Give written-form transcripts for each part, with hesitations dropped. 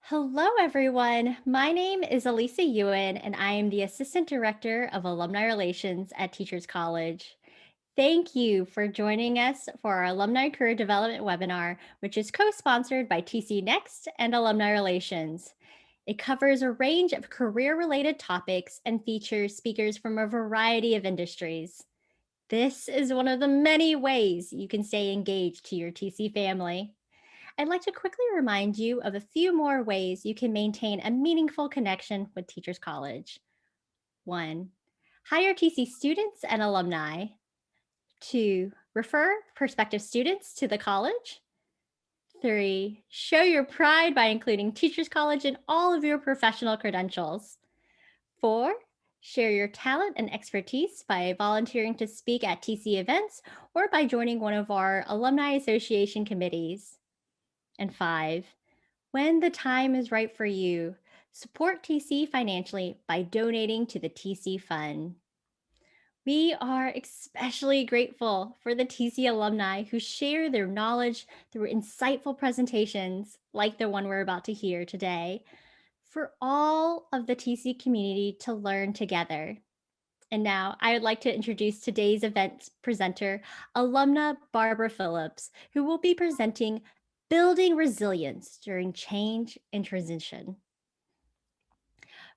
Hello, everyone. My name is Elisa Ewan, and I am the Assistant Director of Alumni Relations at Teachers College. Thank you for joining us for our Alumni Career Development webinar, which is co-sponsored by TC Next and Alumni Relations. It covers a range of career-related topics and features speakers from a variety of industries. This is one of the many ways you can stay engaged to your TC family. I'd like to quickly remind you of a few more ways you can maintain a meaningful connection with Teachers College. 1. Hire TC students and alumni. 2. Refer prospective students to the college. 3. Show your pride by including Teachers College in all of your professional credentials. 4. Share your talent and expertise by volunteering to speak at TC events or by joining one of our Alumni Association committees. And 5. When the time is right for you, support TC financially by donating to the TC Fund. We are especially grateful for the TC alumni who share their knowledge through insightful presentations like the one we're about to hear today, for all of the TC community to learn together. And now I would like to introduce today's event presenter, alumna Barbara Phillips, who will be presenting Building Resilience During Change and Transition.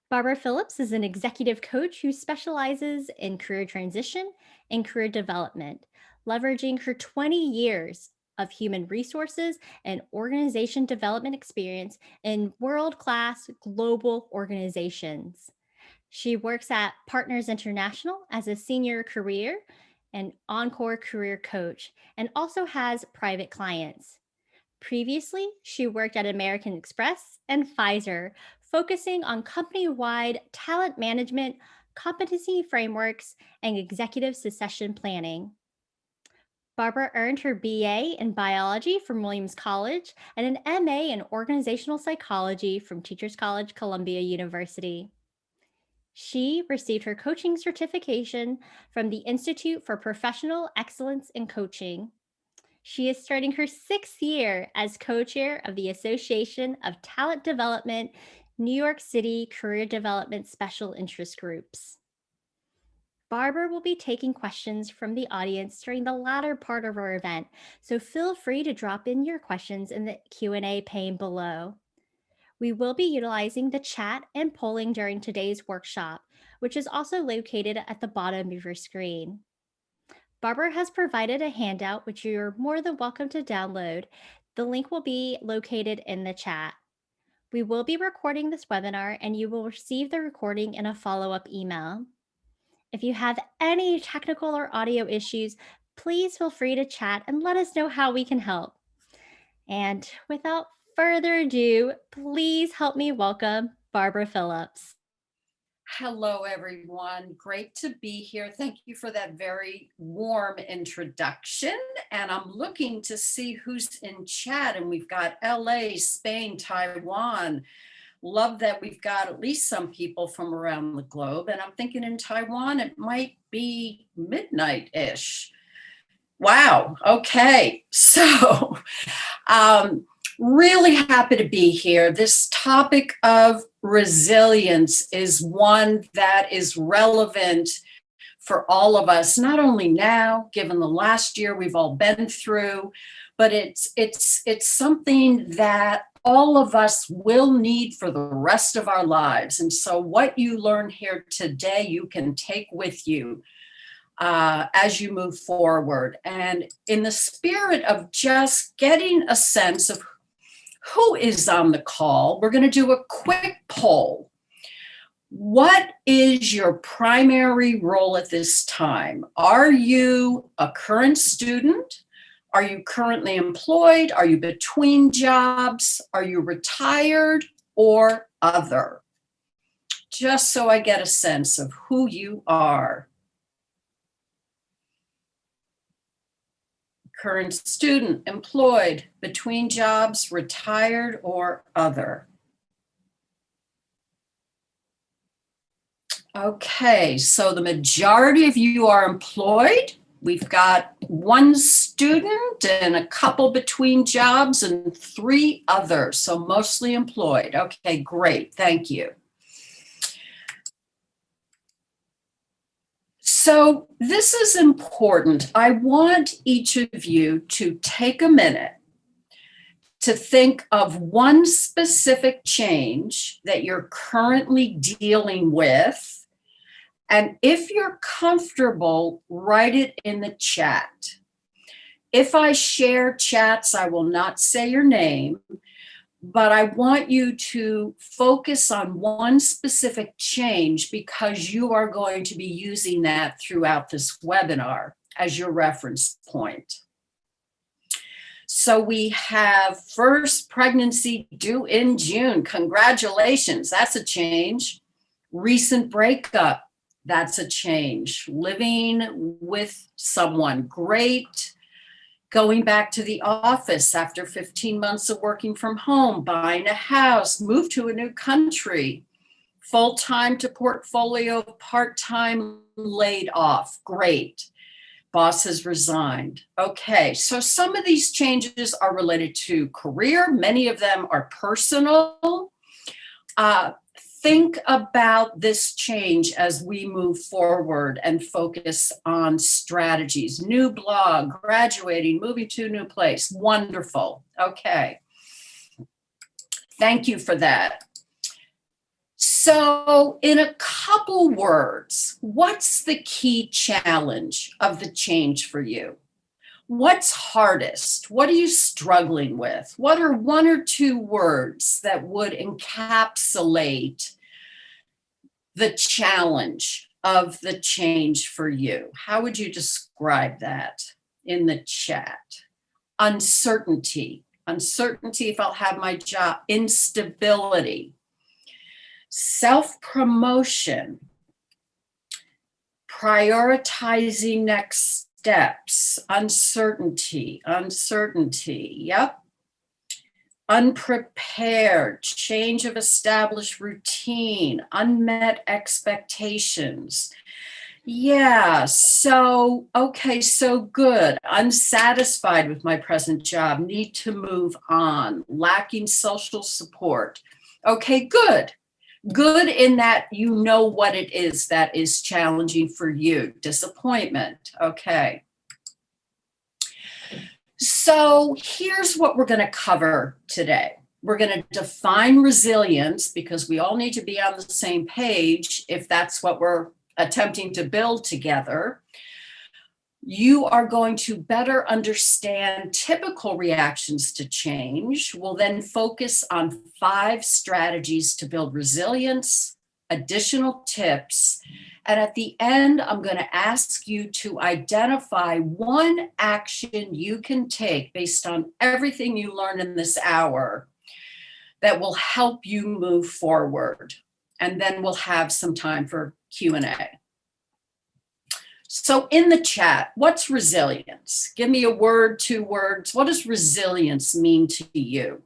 Barbara Phillips is an executive coach who specializes in career transition and career development, leveraging her 20 years of human resources and organization development experience in world-class global organizations. She works at Partners International as a senior career and encore career coach, and also has private clients. Previously, she worked at American Express and Pfizer, focusing on company-wide talent management, competency frameworks, and executive succession planning. Barbara earned her BA in biology from Williams College and an MA in organizational psychology from Teachers College, Columbia University. She received her coaching certification from the Institute for Professional Excellence in Coaching. She is starting her 6th year as co-chair of the Association of Talent Development, New York City Career Development Special Interest Groups. Barbara will be taking questions from the audience during the latter part of our event, so feel free to drop in your questions in the Q&A pane below. We will be utilizing the chat and polling during today's workshop, which is also located at the bottom of your screen. Barbara has provided a handout which you're more than welcome to download. The link will be located in the chat. We will be recording this webinar and you will receive the recording in a follow-up email. If you have any technical or audio issues, please feel free to chat and let us know how we can help. And without further ado, please help me welcome Barbara Phillips. Hello, everyone. Great to be here. Thank you for that very warm introduction. And I'm looking to see who's in chat. And we've got LA, Spain, Taiwan. Love that we've got at least some people from around the globe. And I'm thinking in Taiwan, it might be midnight-ish. Wow. Okay. So, really happy to be here. This topic of resilience is one that is relevant for all of us, not only now, given the last year we've all been through, but it's something that all of us will need for the rest of our lives. And so what you learn here today, you can take with you as you move forward. And in the spirit of just getting a sense of who is on the call, we're going to do a quick poll. What is your primary role at this time? Are you a current student? Are you currently employed? Are you between jobs? Are you retired or other? Just so I get a sense of who you are. Current student, employed, between jobs, retired, or other. Okay, so the majority of you are employed. We've got one student and a couple between jobs and 3 others, so mostly employed. Okay, great. Thank you. So this is important. I want each of you to take a minute to think of one specific change that you're currently dealing with. And if you're comfortable, write it in the chat. If I share chats, I will not say your name, but I want you to focus on one specific change because you are going to be using that throughout this webinar as your reference point. So we have first pregnancy due in June. Congratulations, that's a change. Recent breakup, that's a change. Living with someone, great. Going back to the office after 15 months of working from home, buying a house, move to a new country, full-time to portfolio, part-time, laid off, great. Boss has resigned. Okay, so some of these changes are related to career. Many of them are personal. Think about this change as we move forward and focus on strategies. New blog, graduating, moving to a new place. Wonderful. Okay. Thank you for that. So in a couple words, what's the key challenge of the change for you? What's hardest? What are you struggling with? What are 1 or 2 words that would encapsulate the challenge of the change for you? How would you describe that in the chat? Uncertainty. Uncertainty if I'll have my job. Instability. Self-promotion. Prioritizing next steps. Uncertainty. Yep. Unprepared, change of established routine, unmet expectations. Yeah, so, okay, so good. Unsatisfied with my present job, need to move on, lacking social support. Okay, good. Good in that you know what it is that is challenging for you. Disappointment, okay. So here's what we're going to cover today. We're going to define resilience because we all need to be on the same page if that's what we're attempting to build together. You are going to better understand typical reactions to change. We'll then focus on 5 strategies to build resilience, additional tips, and at the end, I'm going to ask you to identify one action you can take based on everything you learned in this hour that will help you move forward. And then we'll have some time for Q&A. So in the chat, what's resilience? Give me a word, 2 words. What does resilience mean to you?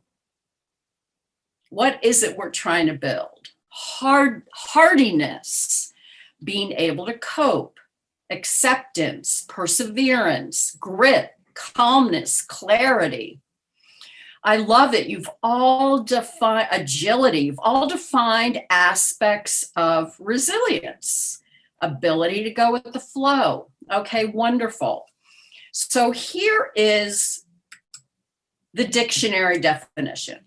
What is it we're trying to build? Hardiness. Being able to cope, acceptance, perseverance, grit, calmness, clarity. I love it. You've all defined agility. You've all defined aspects of resilience, ability to go with the flow. Okay, wonderful. So here is the dictionary definition.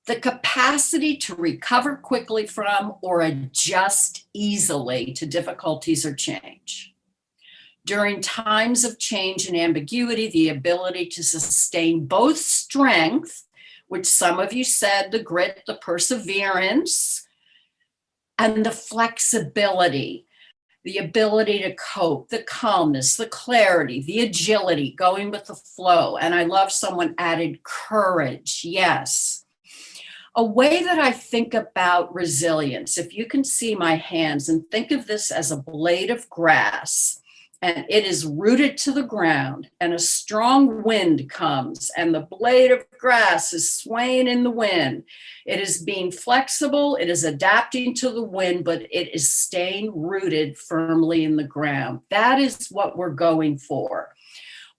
The capacity to recover quickly from or adjust easily to difficulties or change. During times of change and ambiguity, the ability to sustain both strength, which some of you said, the grit, the perseverance, and the flexibility, the ability to cope, the calmness, the clarity, the agility, going with the flow. And I love someone added courage, yes. A way that I think about resilience, if you can see my hands and think of this as a blade of grass, and it is rooted to the ground, and a strong wind comes and the blade of grass is swaying in the wind, it is being flexible, it is adapting to the wind, but it is staying rooted firmly in the ground. That is what we're going for.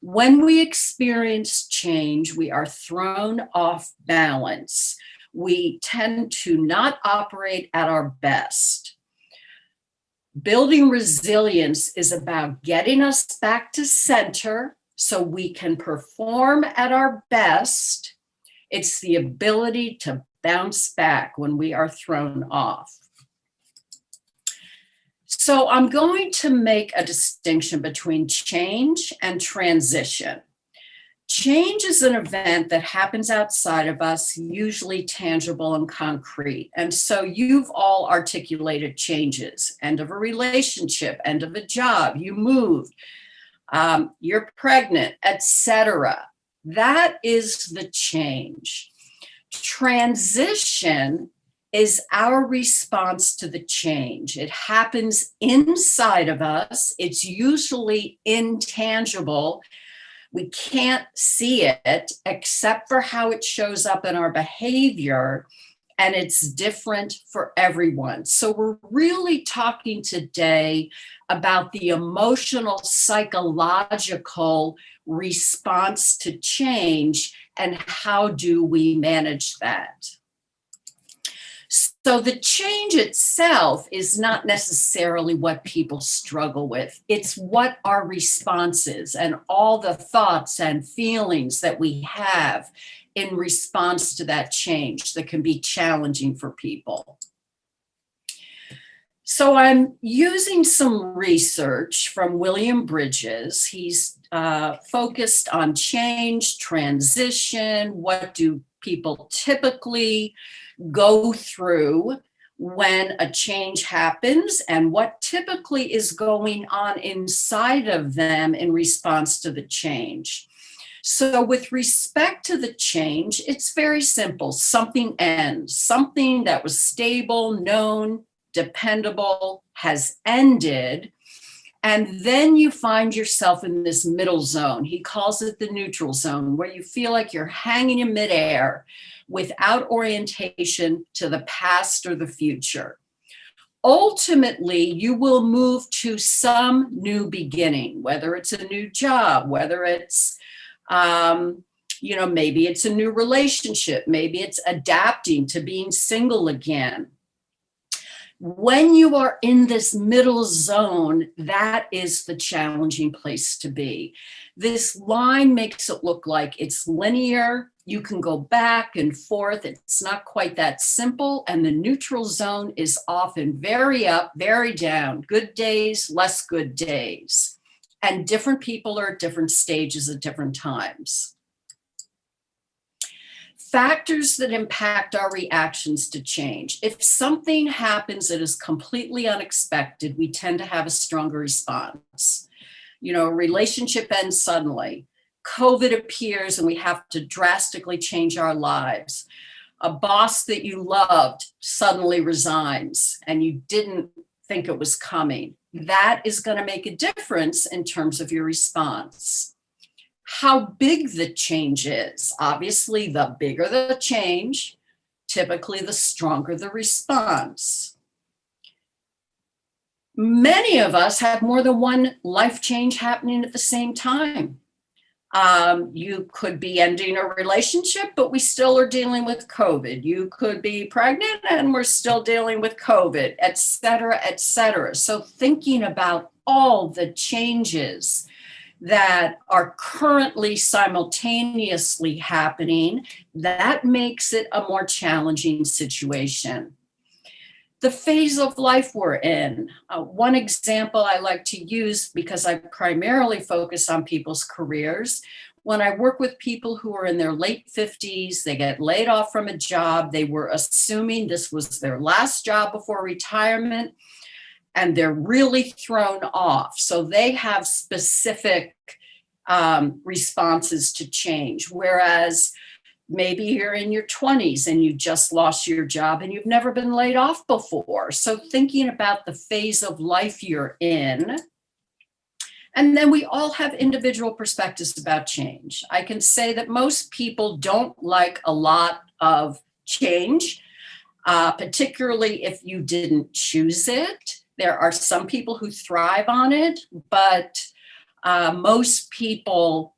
When we experience change, we are thrown off balance. We tend to not operate at our best. Building resilience is about getting us back to center so we can perform at our best. It's the ability to bounce back when we are thrown off. So I'm going to make a distinction between change and transition. Change is an event that happens outside of us, usually tangible and concrete. And so you've all articulated changes: end of a relationship, end of a job, you moved, you're pregnant, etc. That is the change. Transition is our response to the change. It happens inside of us. It's usually intangible. We can't see it except for how it shows up in our behavior, and it's different for everyone. So we're really talking today about the emotional, psychological response to change and how do we manage that. So the change itself is not necessarily what people struggle with. It's what our response is and all the thoughts and feelings that we have in response to that change that can be challenging for people. So I'm using some research from William Bridges. He's focused on change, transition, what do people typically go through when a change happens, and what typically is going on inside of them in response to the change. So with respect to the change, it's very simple. Something ends. Something that was stable, known, dependable has ended. And then you find yourself in this middle zone. He calls it the neutral zone, where you feel like you're hanging in midair without orientation to the past or the future. Ultimately, you will move to some new beginning, whether it's a new job, whether it's, maybe it's a new relationship, maybe it's adapting to being single again. When you are in this middle zone, that is the challenging place to be. This line makes it look like it's linear. You can go back and forth. It's not quite that simple. And the neutral zone is often very up, very down, good days, less good days. And different people are at different stages at different times. Factors that impact our reactions to change. If something happens that is completely unexpected, we tend to have a stronger response. A relationship ends suddenly. COVID appears and we have to drastically change our lives. A boss that you loved suddenly resigns and you didn't think it was coming. That is going to make a difference in terms of your response. How big the change is. Obviously, the bigger the change, typically the stronger the response. Many of us have more than one life change happening at the same time. You could be ending a relationship, but we still are dealing with COVID. You could be pregnant and we're still dealing with COVID, et cetera, et cetera. So thinking about all the changes that are currently simultaneously happening, that makes it a more challenging situation. The phase of life we're in. One example I like to use, because I primarily focus on people's careers, when I work with people who are in their late 50s, they get laid off from a job, they were assuming this was their last job before retirement, and they're really thrown off. So they have specific responses to change. Whereas maybe you're in your 20s and you just lost your job and you've never been laid off before. So thinking about the phase of life you're in And then we all have individual perspectives about change. I can say that most people don't like a lot of change, particularly if you didn't choose it. There are some people who thrive on it, but most people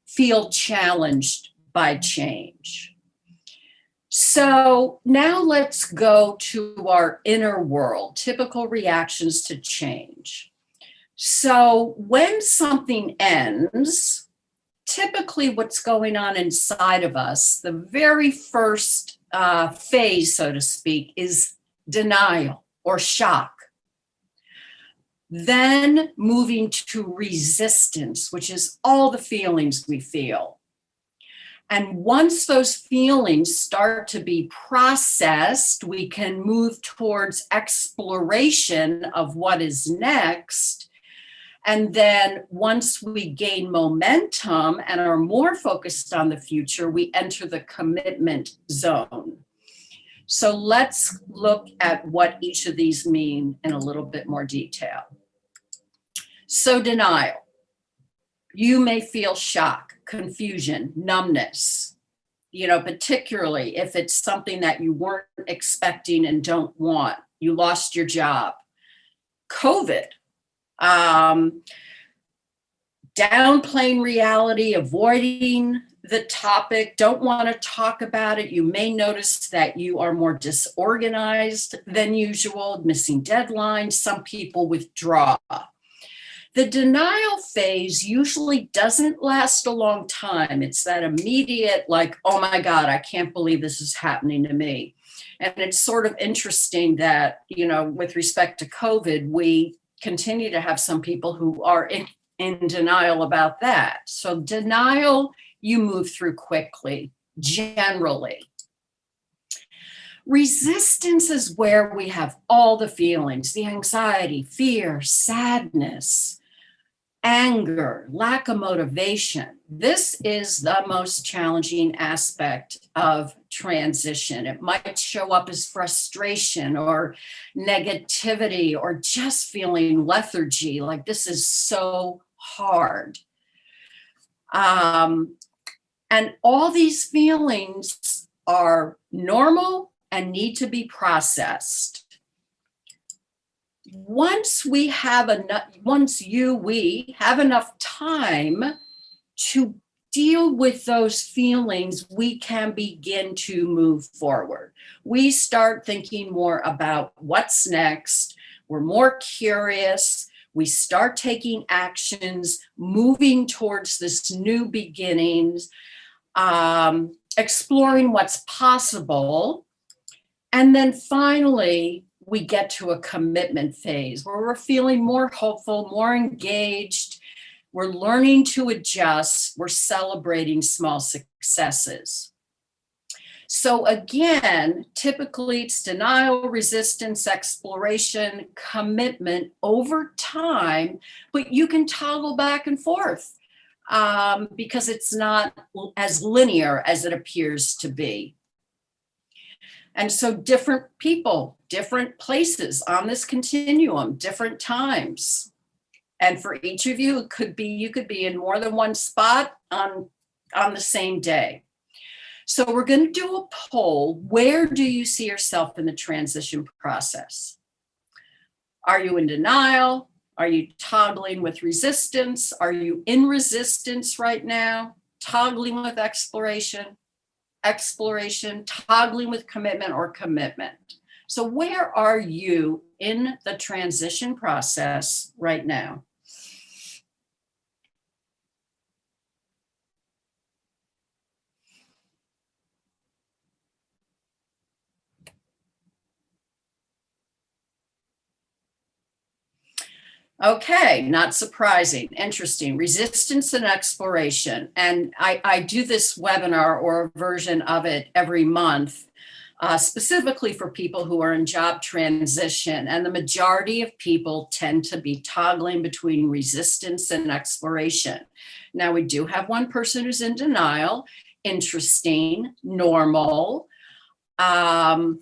feel challenged by change. So now let's go to our inner world, typical reactions to change. So when something ends, typically what's going on inside of us, the very first phase, so to speak, is denial or shock. Then moving to resistance, which is all the feelings we feel. And once those feelings start to be processed, we can move towards exploration of what is next. And then once we gain momentum and are more focused on the future, we enter the commitment zone. So let's look at what each of these mean in a little bit more detail. So denial. You may feel shock, confusion, numbness, particularly if it's something that you weren't expecting and don't want. You lost your job. COVID. Downplaying reality, avoiding the topic, don't want to talk about it. You may notice that you are more disorganized than usual, missing deadlines. Some people withdraw. The denial phase usually doesn't last a long time. It's that immediate, like, oh my God, I can't believe this is happening to me. And it's sort of interesting that, with respect to COVID, we continue to have some people who are in denial about that. So denial, you move through quickly, generally. Resistance is where we have all the feelings, the anxiety, fear, sadness, anger, lack of motivation. This is the most challenging aspect of transition. It might show up as frustration or negativity or just feeling lethargy, like this is so hard. And all these feelings are normal and need to be processed. Once we have enough time to deal with those feelings, we can begin to move forward. We start thinking more about what's next. We're more curious. We start taking actions, moving towards this new beginnings, exploring what's possible. And then finally, we get to a commitment phase where we're feeling more hopeful, more engaged. We're learning to adjust. We're celebrating small successes. So again, typically it's denial, resistance, exploration, commitment over time, but you can toggle back and forth because it's not as linear as it appears to be. And so different people, different places on this continuum, different times. And for each of you, you could be in more than one spot on the same day. So we're going to do a poll. Where do you see yourself in the transition process? Are you in denial? Are you toggling with resistance? Are you in resistance right now? Toggling with exploration, toggling with commitment or commitment. So where are you in the transition process right now? Okay, not surprising, interesting. Resistance and exploration. And I do this webinar or a version of it every month, specifically for people who are in job transition. And the majority of people tend to be toggling between resistance and exploration. Now, we do have one person who's in denial, interesting, normal. And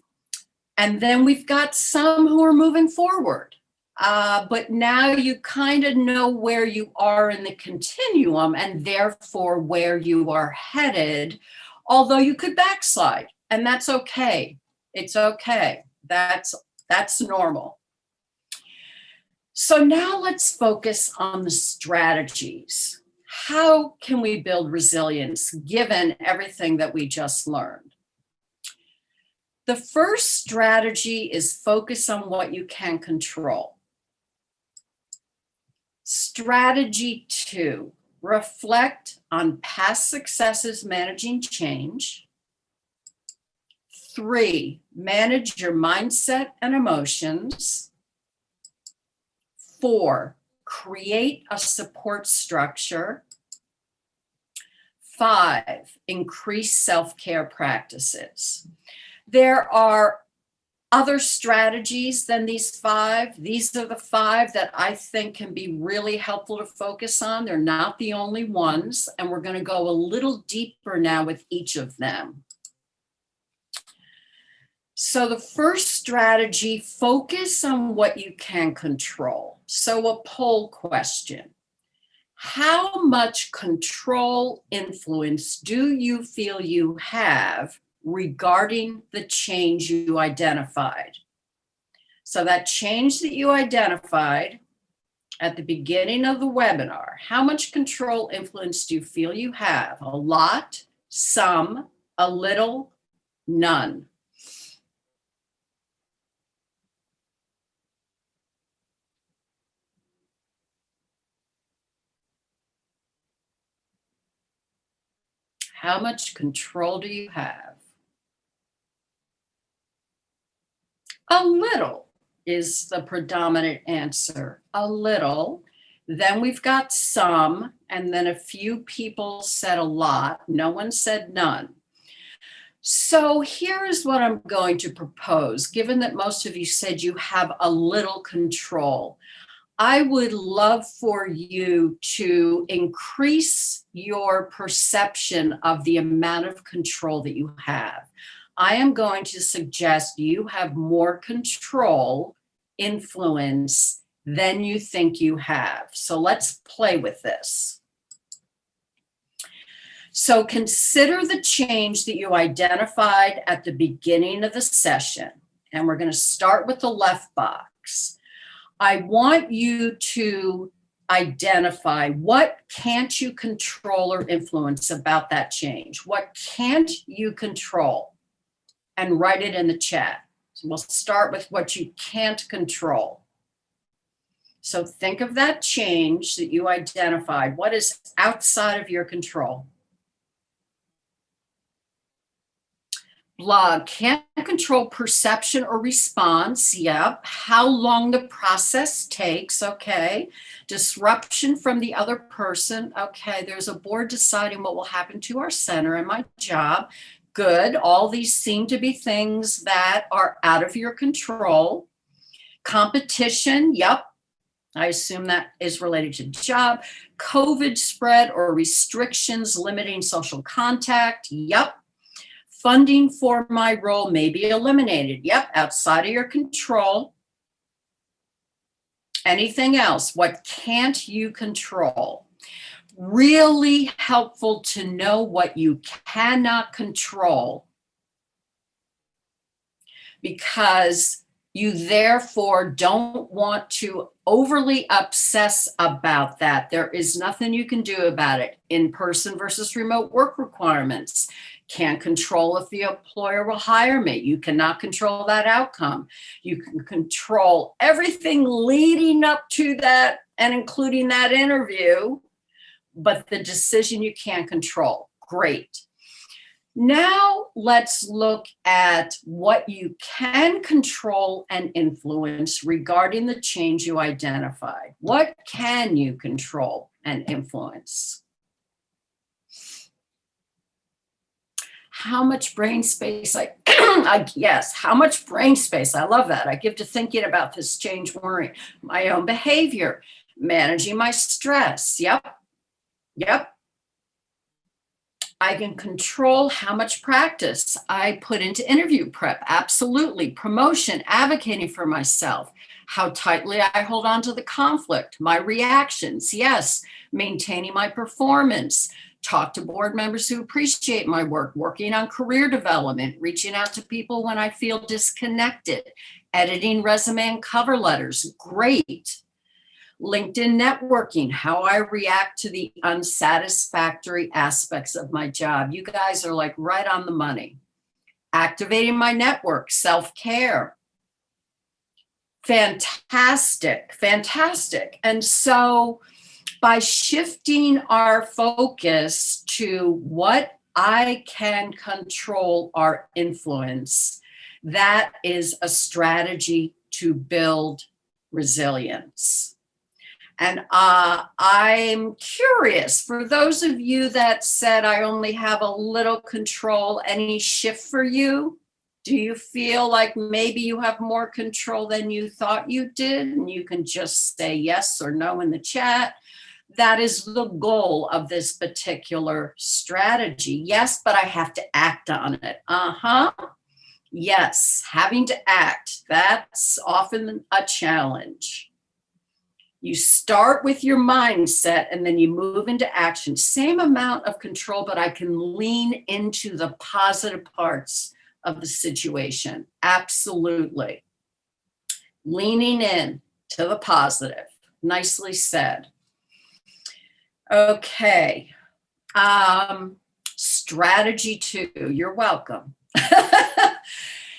then we've got some who are moving forward. But now you kind of know where you are in the continuum and therefore where you are headed, although you could backslide, and that's okay. It's okay. That's normal. So now let's focus on the strategies. How can we build resilience given everything that we just learned? The first strategy is focus on what you can control. Strategy 2, reflect on past successes managing change. 3, manage your mindset and emotions. 4, create a support structure. 5, increase self-care practices. There are other strategies than these 5. These are the 5 that I think can be really helpful to focus on. They're not the only ones, and we're going to go a little deeper now with each of them. So the first strategy, focus on what you can control. So a poll question. How much control, influence do you feel you have regarding the change you identified? So that change that you identified at the beginning of the webinar, how much control, influence do you feel you have? A lot, some, a little, none. How much control do you have? A little is the predominant answer. A little. Then we've got some, and then a few people said a lot. No one said none. So here is what I'm going to propose. Given that most of you said you have a little control, I would love for you to increase your perception of the amount of control that you have. I am going to suggest you have more control, influence than you think you have. So let's play with this. So consider the change that you identified at the beginning of the session. And we're going to start with the left box. I want you to identify what can't you control or influence about that change. What can't you control? And write it in the chat. So we'll start with what you can't control. So think of that change that you identified. What is outside of your control? Blog, can't control perception or response. Yep. How long the process takes. Okay. Disruption from the other person. Okay. There's a board deciding what will happen to our center and my job. Good. All these seem to be things that are out of your control. Competition. Yep. I assume that is related to job. COVID spread or restrictions limiting social contact. Yep. Funding for my role may be eliminated. Yep, outside of your control. Anything else? What can't you control? Really helpful to know what you cannot control, because you therefore don't want to overly obsess about that. There is nothing you can do about it. In-person versus remote work requirements. Can't control if the employer will hire me. You cannot control that outcome. You can control everything leading up to that and including that interview, but the decision you can't control. Great. Now let's look at what you can control and influence regarding the change you identified. What can you control and influence? How much brain space yes, how much brain space, I love that. I give to thinking about this change worry. My own behavior, managing my stress. Yep. I I can control how much practice I put into interview prep. Absolutely. Promotion, advocating for myself, how tightly I hold on to the conflict, my reactions. Yes. Maintaining my performance, talk to board members who appreciate my work, working on career development, reaching out to people when I feel disconnected, editing resume and cover letters. Great. LinkedIn networking, how I react to the unsatisfactory aspects of my job. You guys are like right on the money. Activating my network, self-care. Fantastic, fantastic. And so by shifting our focus to what I can control our influence, that is a strategy to build resilience. And I'm curious, for those of you that said I only have a little control, any shift for you? Do you feel like maybe you have more control than you thought you did? And you can just say yes or no in the chat. That is the goal of this particular strategy. Yes, but I have to act on it. Yes, having to act. That's often a challenge. You start with your mindset and then you move into action. Same amount of control, but I can lean into the positive parts of the situation. Absolutely. Leaning in to the positive. Nicely said. Okay. Strategy 2. You're welcome.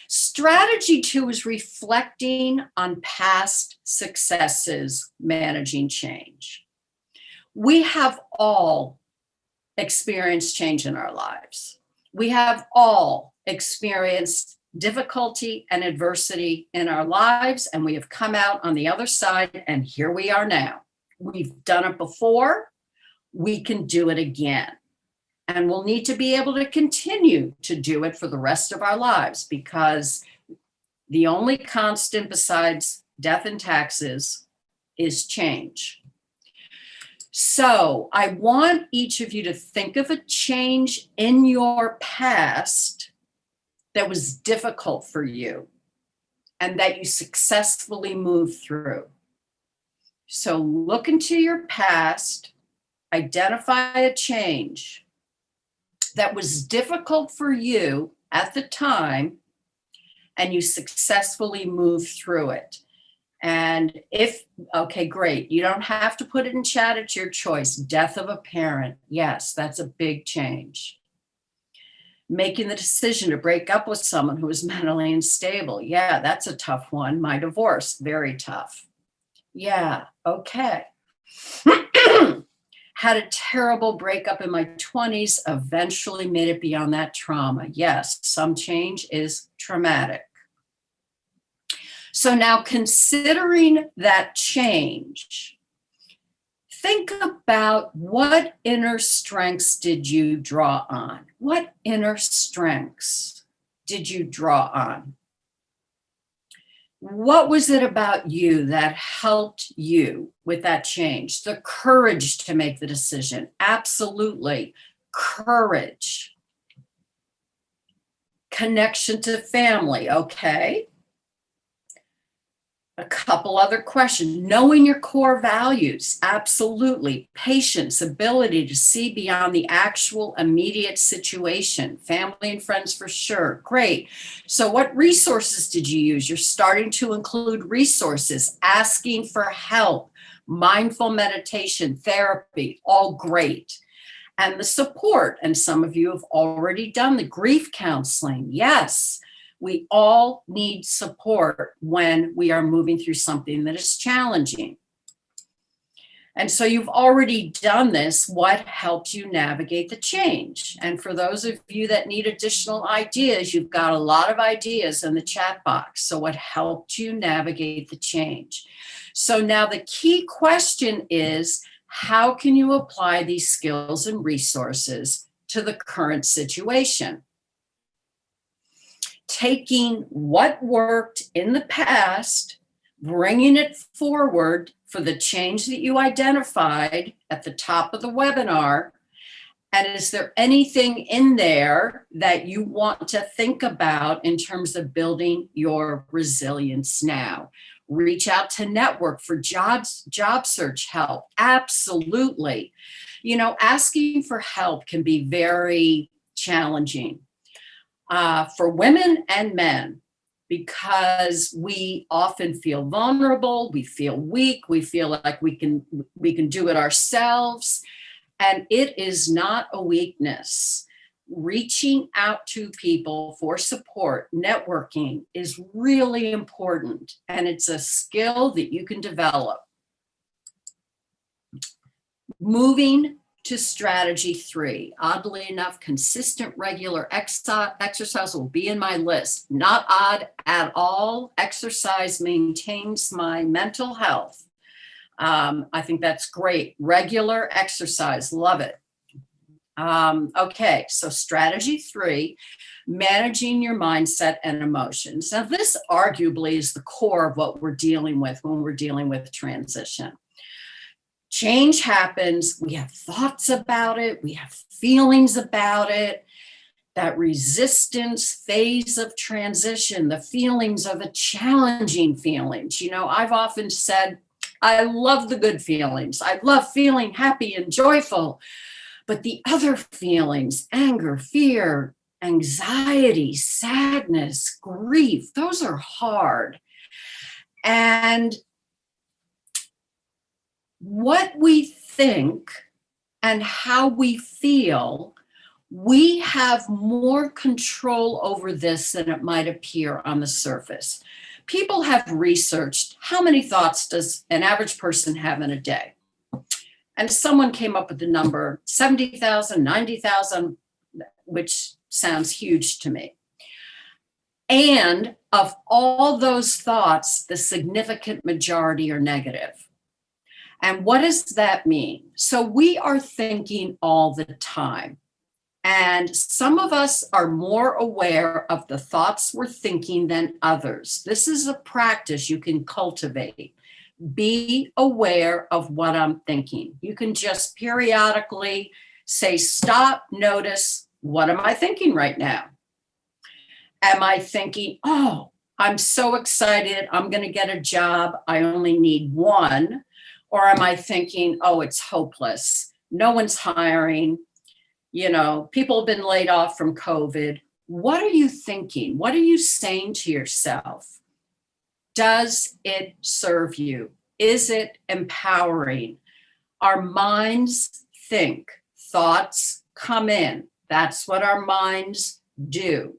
Strategy 2 is reflecting on past successes, managing change. We have all experienced change in our lives. We have all experienced difficulty and adversity in our lives, and we have come out on the other side, and here we are now. We've done it before. We can do it again. And we'll need to be able to continue to do it for the rest of our lives, because the only constant besides death and taxes is change. So I want each of you to think of a change in your past that was difficult for you and that you successfully moved through. So look into your past, identify a change that was difficult for you at the time, and you successfully moved through it. And okay, great. You don't have to put it in chat, it's your choice. Death of a parent. Yes, that's a big change. Making the decision to break up with someone who is mentally unstable. Yeah, that's a tough one. My divorce, very tough. Yeah, okay. Had a terrible breakup in my 20s, eventually made it beyond that trauma. Yes, some change is traumatic. So now, considering that change, think about what inner strengths did you draw on? What inner strengths did you draw on? What was it about you that helped you with that change? The courage to make the decision. Absolutely. Courage. Connection to family. Okay. A couple other questions. Knowing your core values. Absolutely. Patience, ability to see beyond the actual immediate situation. Family and friends for sure. Great. So what resources did you use? You're starting to include resources, asking for help, mindful meditation, therapy, all great. And the support. And some of you have already done the grief counseling. Yes. We all need support when we are moving through something that is challenging. And so you've already done this. What helped you navigate the change? And for those of you that need additional ideas, you've got a lot of ideas in the chat box. So what helped you navigate the change? So now the key question is, how can you apply these skills and resources to the current situation? Taking what worked in the past, bringing it forward for the change that you identified at the top of the webinar, And is there anything in there that you want to think about in terms of building your resilience now? Reach out to network for job search help. Absolutely. Asking for help can be very challenging for women and men, because we often feel vulnerable, we feel weak, we feel like we can do it ourselves, and it is not a weakness. Reaching out to people for support, networking is really important, and it's a skill that you can develop. Moving to strategy 3. Oddly enough, consistent, regular exercise will be in my list. Not odd at all. Exercise maintains my mental health. I think that's great. Regular exercise, love it. Okay, so strategy 3, managing your mindset and emotions. Now, this arguably is the core of what we're dealing with when we're dealing with transition. Change happens, we have thoughts about it, we have feelings about it. That resistance phase of transition, the feelings are the challenging feelings. I've often said, I love the good feelings. I love feeling happy and joyful. But the other feelings, anger, fear, anxiety, sadness, grief, those are hard. And what we think and how we feel, we have more control over this than it might appear on the surface. People have researched how many thoughts does an average person have in a day. And someone came up with the number 70,000, 90,000, which sounds huge to me. And of all those thoughts, the significant majority are negative. And what does that mean? So we are thinking all the time. And some of us are more aware of the thoughts we're thinking than others. This is a practice you can cultivate. Be aware of what I'm thinking. You can just periodically say, stop, notice, what am I thinking right now? Am I thinking, oh, I'm so excited, I'm going to get a job, I only need one? Or am I thinking, oh, it's hopeless, no one's hiring, people have been laid off from COVID? What are you thinking? What are you saying to yourself? Does it serve you? Is it empowering? Our minds think, thoughts come in. That's what our minds do.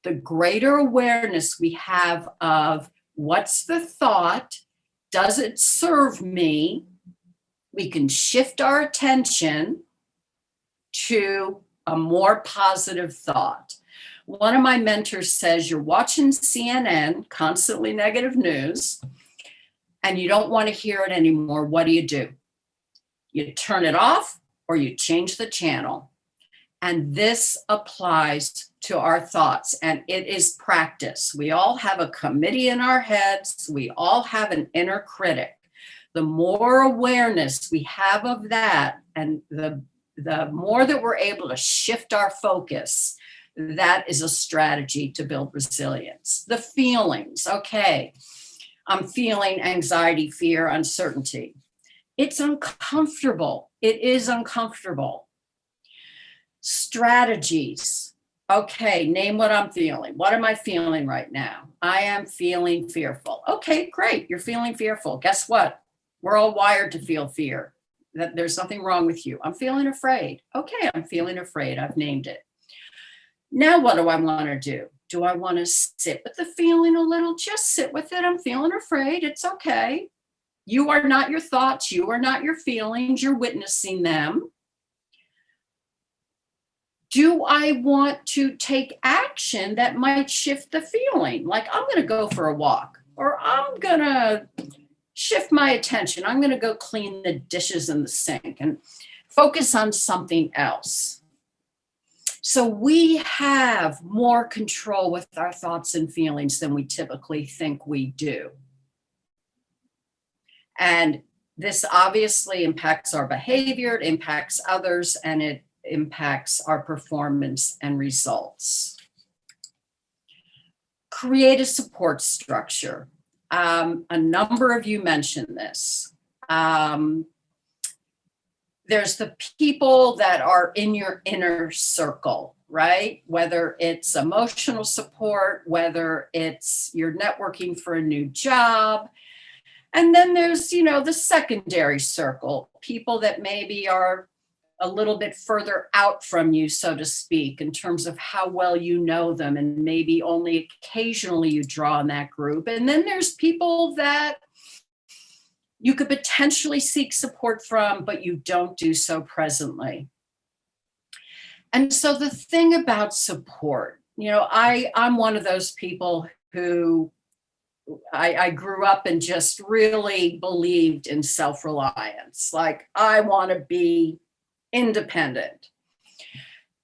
The greater awareness we have of what's the thought, does it serve me? We can shift our attention to a more positive thought. One of my mentors says, you're watching CNN, constantly negative news, and you don't want to hear it anymore. What do? You turn it off or you change the channel. And this applies to our thoughts, and it is practice. We all have a committee in our heads. We all have an inner critic. The more awareness we have of that, and the more that we're able to shift our focus, that is a strategy to build resilience. The feelings, okay, I'm feeling anxiety, fear, uncertainty. It's uncomfortable. It is uncomfortable. Strategies. Okay, name what I'm feeling. What am I feeling right now? I am feeling fearful. Okay, great. You're feeling fearful. Guess what? We're all wired to feel fear. That there's nothing wrong with you. I'm feeling afraid. Okay, I'm feeling afraid. I've named it. Now, what do I want to do? Do I want to sit with the feeling a little? Just sit with it. I'm feeling afraid. It's okay. You are not your thoughts. You are not your feelings. You're witnessing them. Do I want to take action that might shift the feeling? Like, I'm going to go for a walk, or I'm going to shift my attention. I'm going to go clean the dishes in the sink and focus on something else. So we have more control with our thoughts and feelings than we typically think we do. And this obviously impacts our behavior, it impacts others, and it impacts our performance and results. Create a support structure. A number of you mentioned this. There's the people that are in your inner circle, right? Whether it's emotional support, whether it's you're networking for a new job. And then there's, the secondary circle, people that maybe are a little bit further out from you, so to speak, in terms of how well you know them, and maybe only occasionally you draw in that group. And then there's people that you could potentially seek support from, but you don't do so presently. And so the thing about support, I'm one of those people who I grew up and just really believed in self-reliance. Like, I want to be independent.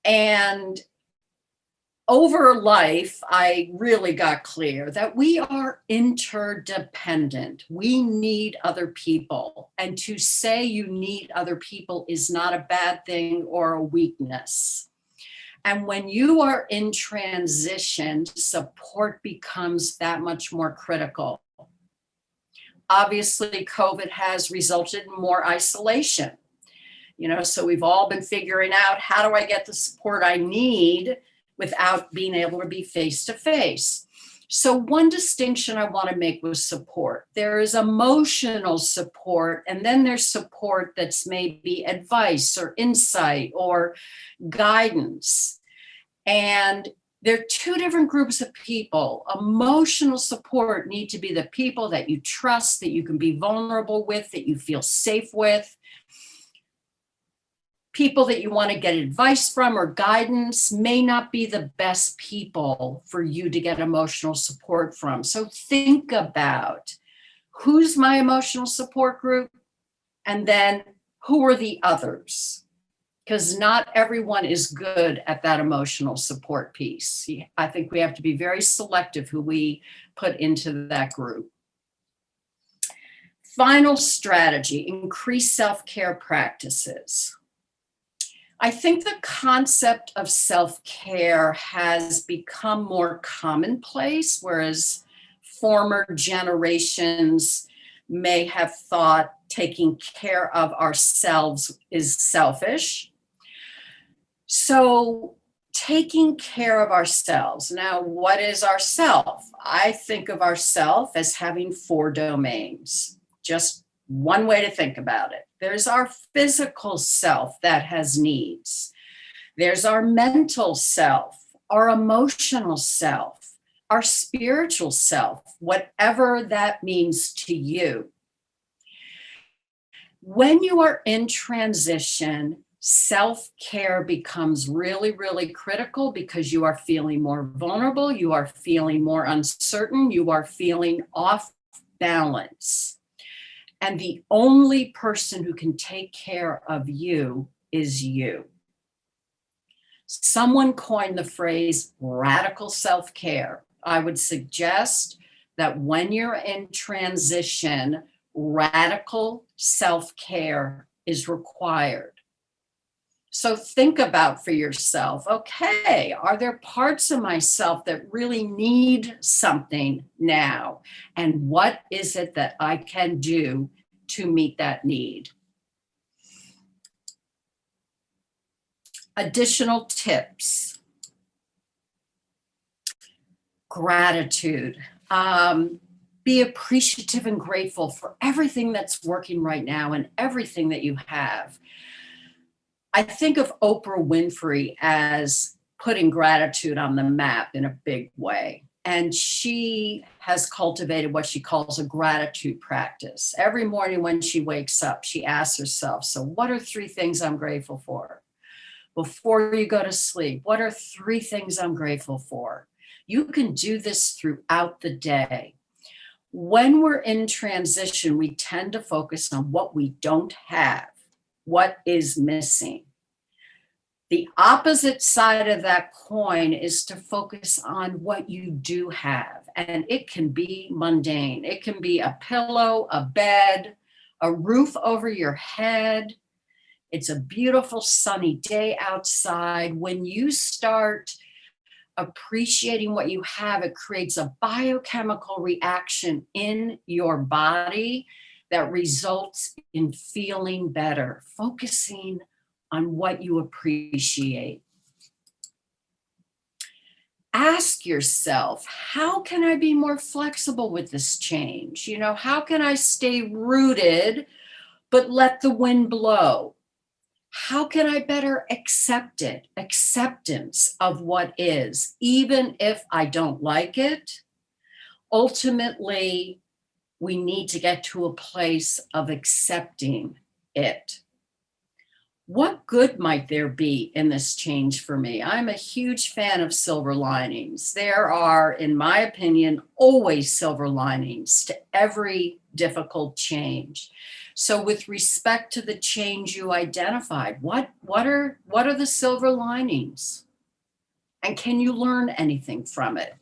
And over life, I really got clear that we are interdependent. We need other people. And to say you need other people is not a bad thing or a weakness. And when you are in transition, support becomes that much more critical. Obviously, COVID has resulted in more isolation. So we've all been figuring out, how do I get the support I need without being able to be face to face? So one distinction I want to make with support: there is emotional support, and then there's support that's maybe advice or insight or guidance. And they're two different groups of people. Emotional support need to be the people that you trust, that you can be vulnerable with, that you feel safe with. People that you want to get advice from or guidance may not be the best people for you to get emotional support from. So think about, who's my emotional support group? And then who are the others? Because not everyone is good at that emotional support piece. I think we have to be very selective who we put into that group. Final strategy: increase self-care practices. I think the concept of self-care has become more commonplace, whereas former generations may have thought taking care of ourselves is selfish. So taking care of ourselves. Now, what is ourself? I think of ourself as having 4 domains. Just one way to think about it. There's our physical self that has needs. There's our mental self, our emotional self, our spiritual self, whatever that means to you. When you are in transition, self-care becomes really, really critical, because you are feeling more vulnerable, you are feeling more uncertain, you are feeling off balance. And the only person who can take care of you is you. Someone coined the phrase radical self-care. I would suggest that when you're in transition, radical self-care is required. So think about for yourself, okay, are there parts of myself that really need something now? And what is it that I can do to meet that need? Additional tips. Gratitude. Be appreciative and grateful for everything that's working right now and everything that you have. I think of Oprah Winfrey as putting gratitude on the map in a big way. And she has cultivated what she calls a gratitude practice. Every morning when she wakes up, she asks herself, so what are 3 things I'm grateful for? Before you go to sleep, what are 3 things I'm grateful for? You can do this throughout the day. When we're in transition, we tend to focus on what we don't have, what is missing. The opposite side of that coin is to focus on what you do have. And it can be mundane. It can be a pillow, a bed, a roof over your head. It's a beautiful sunny day outside. When you start appreciating what you have, it creates a biochemical reaction in your body that results in feeling better, focusing on what you appreciate. Ask yourself, how can I be more flexible with this change? How can I stay rooted but let the wind blow? How can I better accept it? Acceptance of what is, even if I don't like it. Ultimately, we need to get to a place of accepting it. What good might there be in this change for me? I'm a huge fan of silver linings. There are, in my opinion, always silver linings to every difficult change. So with respect to the change you identified, what are the silver linings? And can you learn anything from it?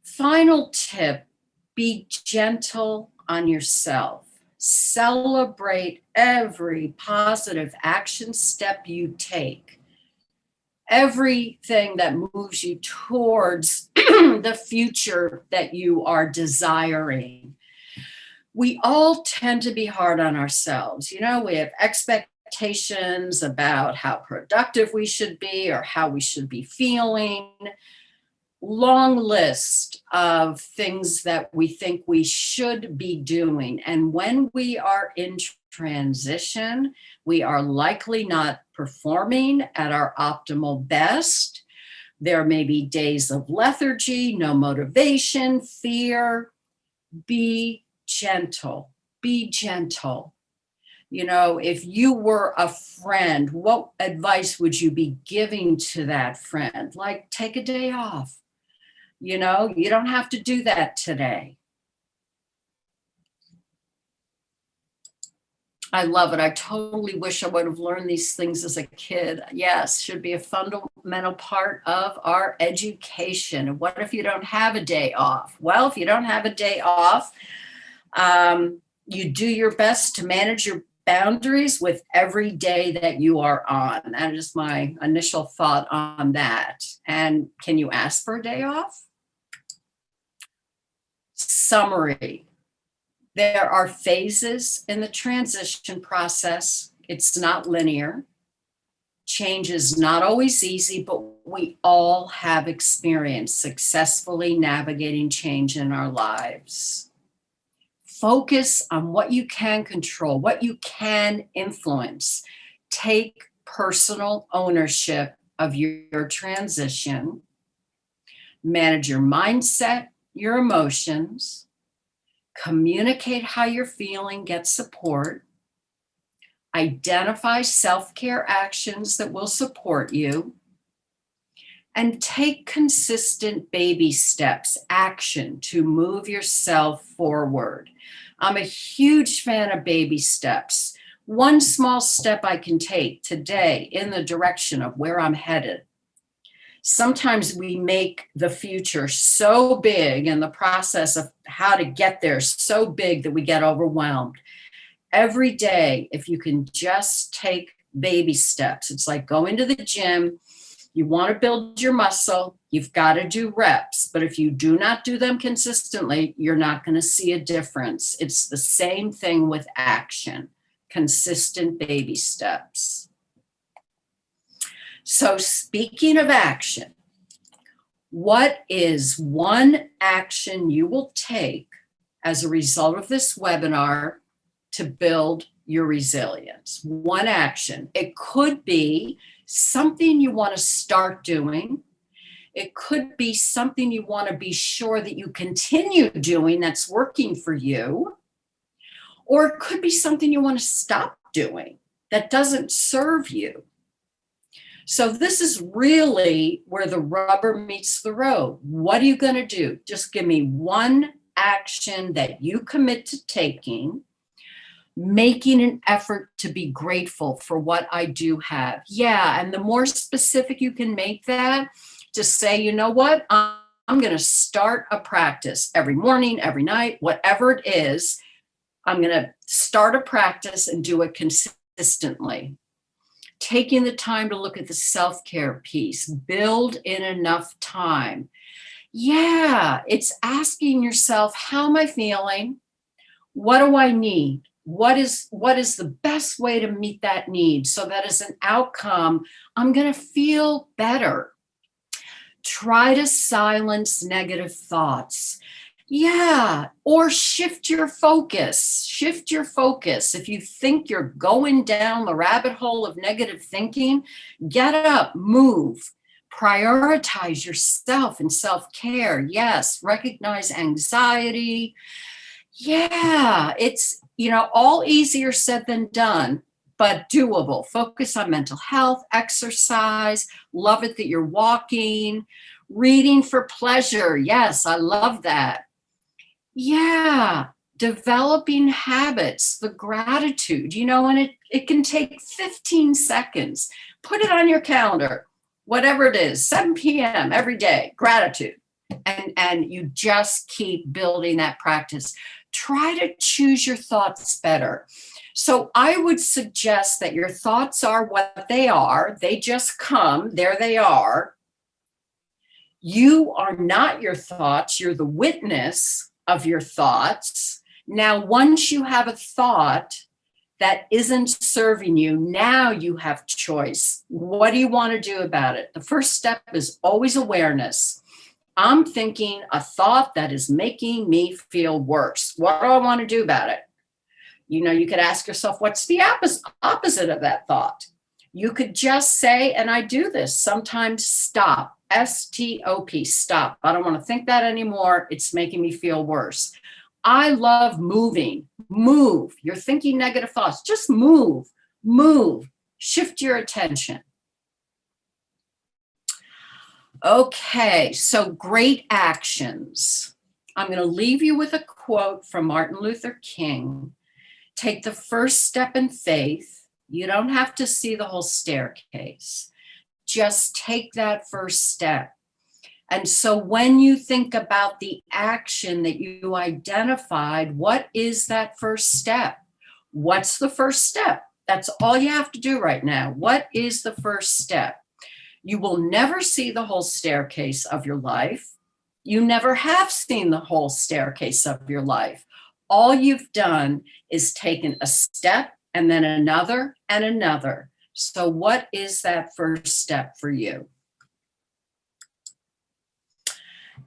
Final tip, be gentle on yourself. Celebrate every positive action step you take, everything that moves you towards the future that you are desiring. We all tend to be hard on ourselves. We have expectations about how productive we should be or how we should be feeling. Long list of things that we think we should be doing. And when we are in transition, we are likely not performing at our optimal best. There may be days of lethargy, no motivation, fear. Be gentle. Be gentle. If you were a friend, what advice would you be giving to that friend? Like, take a day off. You don't have to do that today. I love it. I totally wish I would have learned these things as a kid. Yes, should be a fundamental part of our education. What if you don't have a day off? Well, if you don't have a day off, you do your best to manage your boundaries with every day that you are on. That is my initial thought on that. And can you ask for a day off? Summary. There are phases in the transition process. It's not linear. Change is not always easy, but we all have experience successfully navigating change in our lives. Focus on what you can control, what you can influence. Take personal ownership of your transition. Manage your mindset, your emotions. Communicate how you're feeling, get support. Identify self-care actions that will support you. And take consistent baby steps, action to move yourself forward. I'm a huge fan of baby steps. One small step I can take today in the direction of where I'm headed. Sometimes we make the future so big and the process of how to get there so big that we get overwhelmed. Every day, if you can just take baby steps, it's like going to the gym. You want to build your muscle, you've got to do reps. But if you do not do them consistently, you're not going to see a difference. It's the same thing with action, consistent baby steps. So speaking of action, what is one action you will take as a result of this webinar to build your resilience? One action. It could be something you want to start doing. It could be something you want to be sure that you continue doing that's working for you. Or it could be something you want to stop doing that doesn't serve you. So this is really where the rubber meets the road. What are you going to do? Just give me one action that you commit to taking, making an effort to be grateful for what I do have. Yeah, and the more specific you can make that, to say, you know what, I'm going to start a practice every morning, every night, whatever it is. I'm going to start a practice and do it consistently. Taking the time to look at the self-care piece, build in enough time. Yeah, it's asking yourself, how am I feeling? What do I need? What is the best way to meet that need so that as an outcome, I'm going to feel better. Try to silence negative thoughts. Yeah, or shift your focus. Shift your focus. If you think you're going down the rabbit hole of negative thinking, get up, move, prioritize yourself and self care. Yes, recognize anxiety. Yeah, it's, all easier said than done, but doable. Focus on mental health, exercise, love it that you're walking, reading for pleasure. Yes, I love that. Yeah, developing habits, the gratitude, and it can take 15 seconds. Put it on your calendar, whatever it is, 7 p.m. every day, gratitude. And you just keep building that practice. Try to choose your thoughts better. So I would suggest that your thoughts are what they are. They just come, there they are. You are not your thoughts, you're the witness of your thoughts. Now, once you have a thought that isn't serving you, now you have choice. What do you want to do about it? The first step is always awareness. I'm thinking a thought that is making me feel worse. What do I want to do about it? You could ask yourself, what's the opposite of that thought? You could just say, and I do this sometimes, stop. S-T-O-P, stop. I don't want to think that anymore. It's making me feel worse. I love moving. Move. You're thinking negative thoughts. Just move. Move. Shift your attention. Okay, so great actions. I'm going to leave you with a quote from Martin Luther King. Take the first step in faith. You don't have to see the whole staircase. Just take that first step. And so when you think about the action that you identified, what is that first step? What's the first step? That's all you have to do right now. What is the first step? You will never see the whole staircase of your life. You never have seen the whole staircase of your life. All you've done is taken a step and then another and another. So what is that first step for you?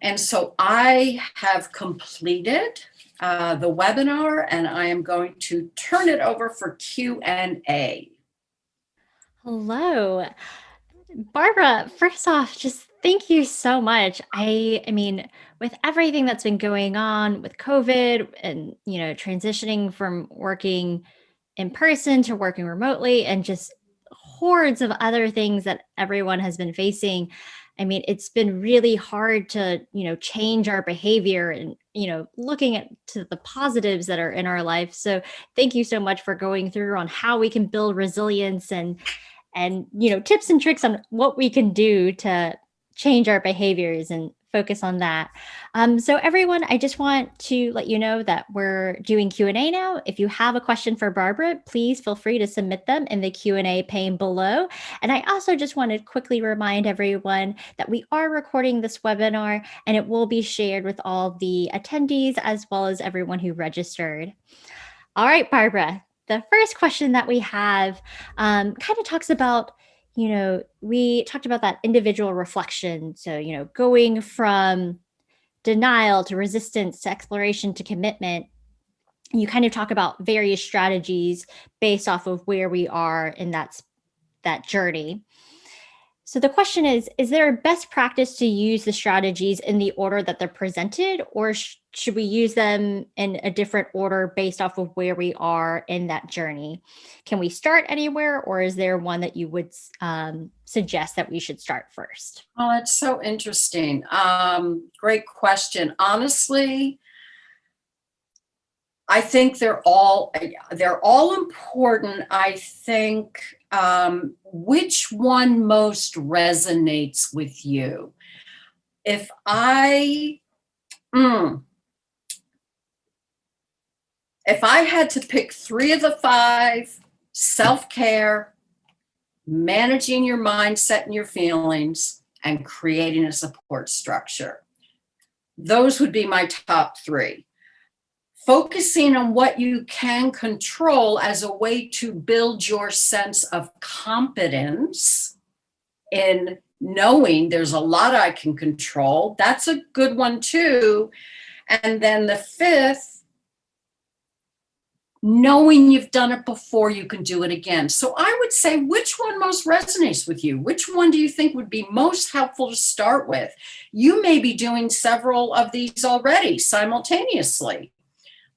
And so I have completed the webinar, and I am going to turn it over for Q&A. Hello. Barbara, first off, just thank you so much. I mean, with everything that's been going on with COVID and, transitioning from working in person to working remotely and just hordes of other things that everyone has been facing. I mean, it's been really hard to, change our behavior and, looking at to the positives that are in our life. So thank you so much for going through on how we can build resilience and tips and tricks on what we can do to change our behaviors and focus on that. So everyone, I just want to let you know that we're doing Q&A now. If you have a question for Barbara, please feel free to submit them in the Q&A pane below. And I also just want to quickly remind everyone that we are recording this webinar and it will be shared with all the attendees as well as everyone who registered. All right, Barbara, the first question that we have kind of talks about, we talked about that individual reflection. So, going from denial to resistance to exploration to commitment. You kind of talk about various strategies based off of where we are in that journey. So the question is there a best practice to use the strategies in the order that they're presented, or should we use them in a different order based off of where we are in that journey? Can we start anywhere, or is there one that you would suggest that we should start first? Oh, that's so interesting. Great question. Honestly, I think they're all important. I think which one most resonates with you? If I If I had to pick three of the five, self care, managing your mindset and your feelings, and creating a support structure, those would be my top three. Focusing on what you can control as a way to build your sense of competence in knowing there's a lot I can control. That's a good one too. And then the fifth, knowing you've done it before, you can do it again. So I would say, which one most resonates with you? Which one do you think would be most helpful to start with? You may be doing several of these already simultaneously.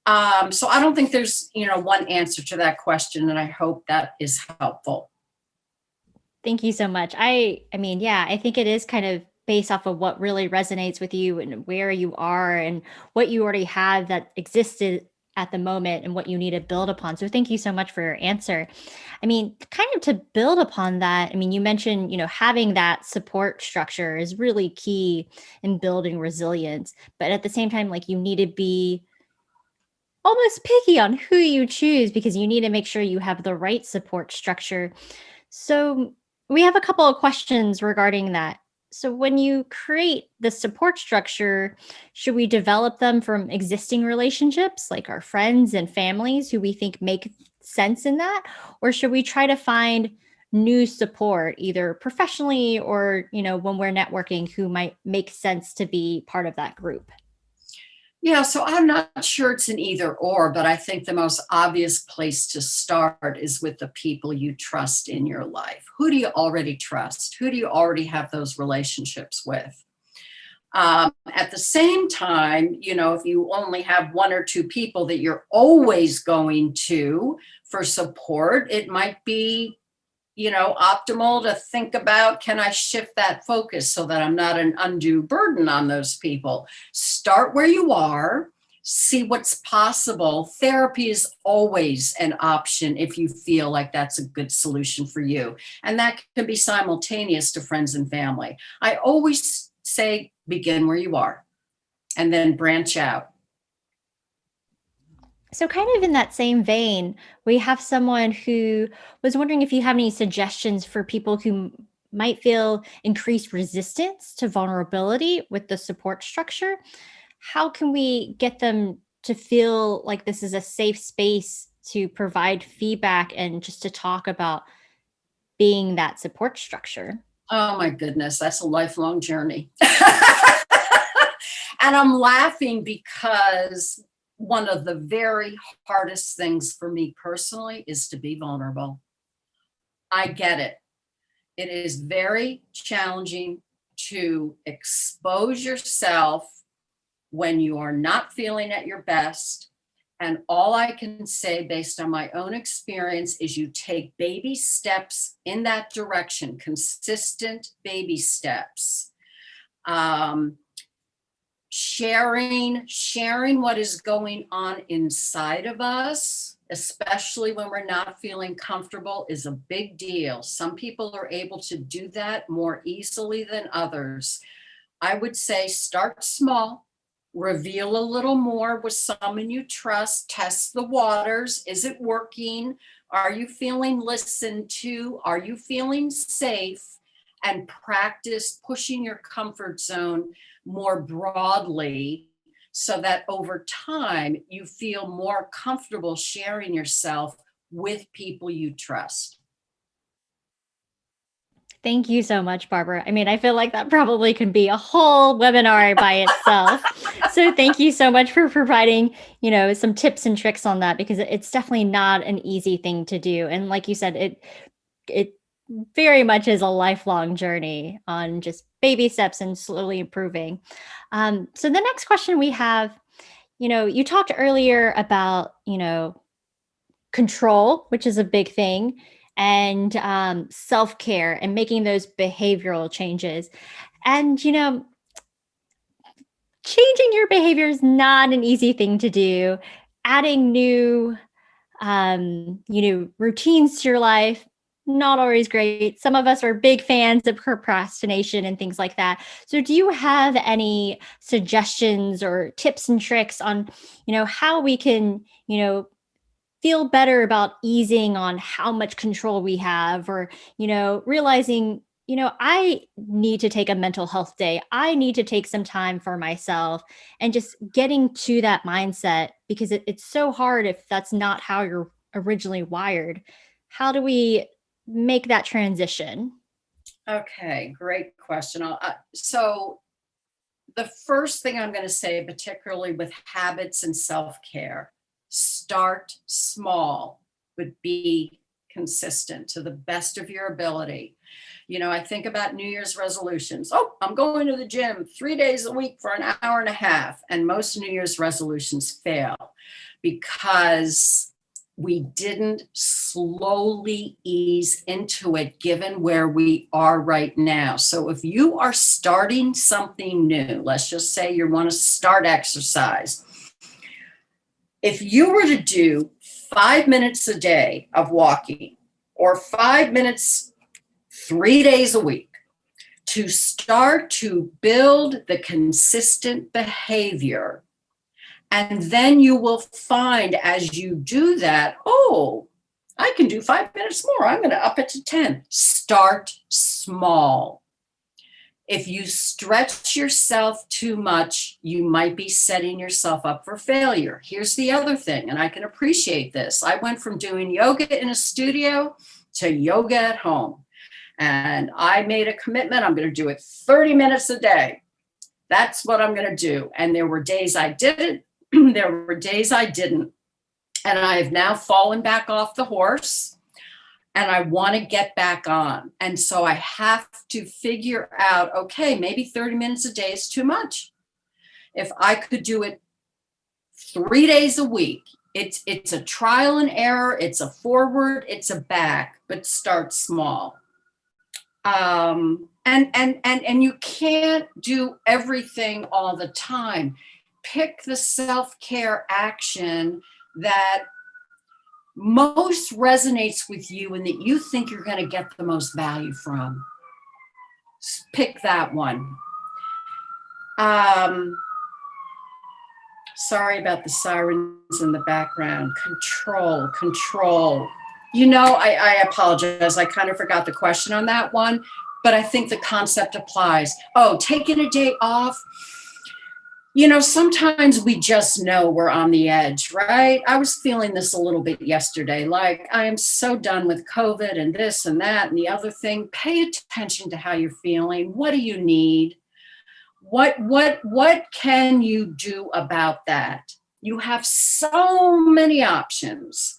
So I don't think there's, one answer to that question, and I hope that is helpful. Thank you so much. I mean, yeah, I think it is kind of based off of what really resonates with you and where you are and what you already have that existed at the moment and what you need to build upon. So thank you so much for your answer. I mean, kind of to build upon that, I mean, you mentioned, having that support structure is really key in building resilience, but at the same time, like you need to be almost picky on who you choose because you need to make sure you have the right support structure. So, we have a couple of questions regarding that. So, when you create the support structure, should we develop them from existing relationships like our friends and families who we think make sense in that? Or should we try to find new support, either professionally or, when we're networking, who might make sense to be part of that group? Yeah, so I'm not sure it's an either or, but I think the most obvious place to start is with the people you trust in your life. Who do you already trust? Who do you already have those relationships with? At the same time, if you only have one or two people that you're always going to for support, it might be optimal to think about, can I shift that focus so that I'm not an undue burden on those people? Start where you are, see what's possible. Therapy is always an option if you feel like that's a good solution for you. And that can be simultaneous to friends and family. I always say begin where you are and then branch out. So, kind of in that same vein, we have someone who was wondering if you have any suggestions for people who might feel increased resistance to vulnerability with the support structure. How can we get them to feel like this is a safe space to provide feedback and just to talk about being that support structure? Oh my goodness, that's a lifelong journey. And I'm laughing because one of the very hardest things for me personally is to be vulnerable. I get it. It is very challenging to expose yourself when you are not feeling at your best. And all I can say, based on my own experience, is you take baby steps in that direction, consistent baby steps. Um, sharing what is going on inside of us, especially when we're not feeling comfortable, is a big deal. Some people are able to do that more easily than others. I would say start small, reveal a little more with someone you trust, test the waters. Is it working? Are you feeling listened to? Are you feeling safe? And practice pushing your comfort zone more broadly so that over time you feel more comfortable sharing yourself with people you trust. Thank you so much, Barbara. I mean, I feel like that probably can be a whole webinar by itself. So thank you so much for providing, some tips and tricks on that because it's definitely not an easy thing to do. And like you said, it very much is a lifelong journey on just baby steps and slowly improving. So the next question we have, you talked earlier about, control, which is a big thing, and self care and making those behavioral changes. And, changing your behavior is not an easy thing to do. Adding new, routines to your life Not always great. Some of us are big fans of procrastination and things like that. So do you have any suggestions or tips and tricks on, how we can, feel better about easing on how much control we have, or realizing I need to take a mental health day, I need to take some time for myself, and just getting to that mindset, because it's so hard if that's not how you're originally wired. How do we make that transition? Okay, great question. So the first thing I'm going to say, particularly with habits and self care, start small, but be consistent to the best of your ability. I think about New Year's resolutions. Oh, I'm going to the gym 3 days a week for an hour and a half. And most New Year's resolutions fail because we didn't slowly ease into it given where we are right now. So if you are starting something new, let's just say you want to start exercise. If you were to do 5 minutes a day of walking, or 5 minutes 3 days a week, to start to build the consistent behavior, and then you will find as you do that, oh, I can do 5 minutes more. I'm going to up it to 10. Start small. If you stretch yourself too much, you might be setting yourself up for failure. Here's the other thing, and I can appreciate this. I went from doing yoga in a studio to yoga at home. And I made a commitment. I'm going to do it 30 minutes a day. That's what I'm going to do. And there were days I did it. There were days I didn't. And I have now fallen back off the horse, and I want to get back on. And so I have to figure out, okay, maybe 30 minutes a day is too much. If I could do it 3 days a week, it's a trial and error, it's a forward, it's a back, but start small. And you can't do everything all the time. Pick the self-care action that most resonates with you and that you think you're going to get the most value from. Pick that one. Sorry about the sirens in the background. Control. I apologize. I kind of forgot the question on that one, but I think the concept applies. Oh, taking a day off. Sometimes we just know we're on the edge, right? I was feeling this a little bit yesterday. Like, I am so done with COVID and this and that and the other thing. Pay attention to how you're feeling. What do you need? What can you do about that? You have so many options.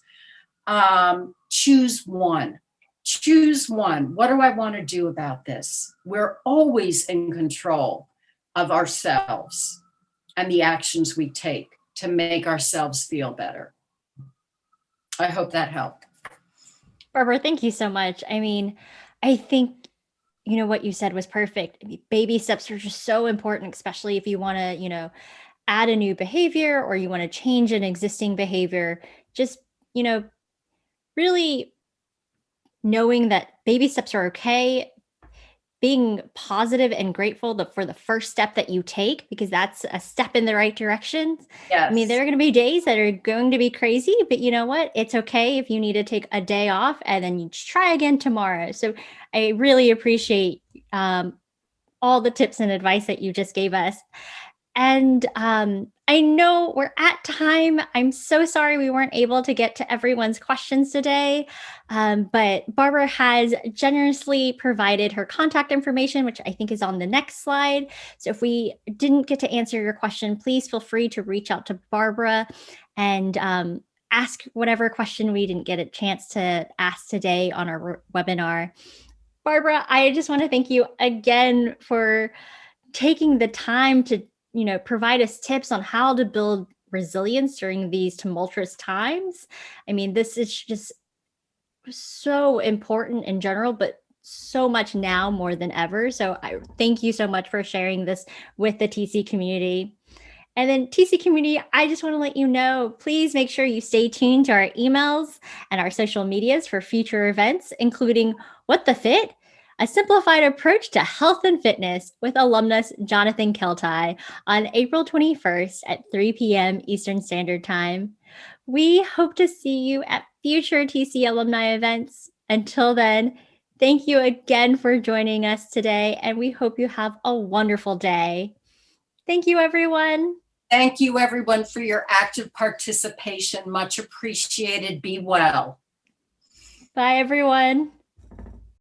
Choose one. What do I want to do about this? We're always in control of ourselves and the actions we take to make ourselves feel better. I hope that helped. Barbara, thank you so much. I mean, I think what you said was perfect. Baby steps are just so important, especially if you want to, add a new behavior or you want to change an existing behavior. Just, really knowing that baby steps are okay, being positive and grateful for the first step that you take, because that's a step in the right direction. I mean, Yes. there are going to be days that are going to be crazy, but you know what? It's okay if you need to take a day off and then you try again tomorrow. So I really appreciate all the tips and advice that you just gave us. And I know we're at time. I'm so sorry we weren't able to get to everyone's questions today. But Barbara has generously provided her contact information, which I think is on the next slide. So if we didn't get to answer your question, please feel free to reach out to Barbara and ask whatever question we didn't get a chance to ask today on our webinar. Barbara, I just want to thank you again for taking the time to provide us tips on how to build resilience during these tumultuous times. I mean, this is just so important in general, but so much now more than ever. So I thank you so much for sharing this with the TC community. And then TC community, I just want to let you know, please make sure you stay tuned to our emails and our social medias for future events, including What the Fit, a simplified approach to health and fitness with alumnus Jonathan Keltai on April 21st at 3 p.m. Eastern Standard Time. We hope to see you at future TC alumni events. Until then, thank you again for joining us today, and we hope you have a wonderful day. Thank you, everyone. Thank you, everyone, for your active participation. Much appreciated. Be well. Bye, everyone.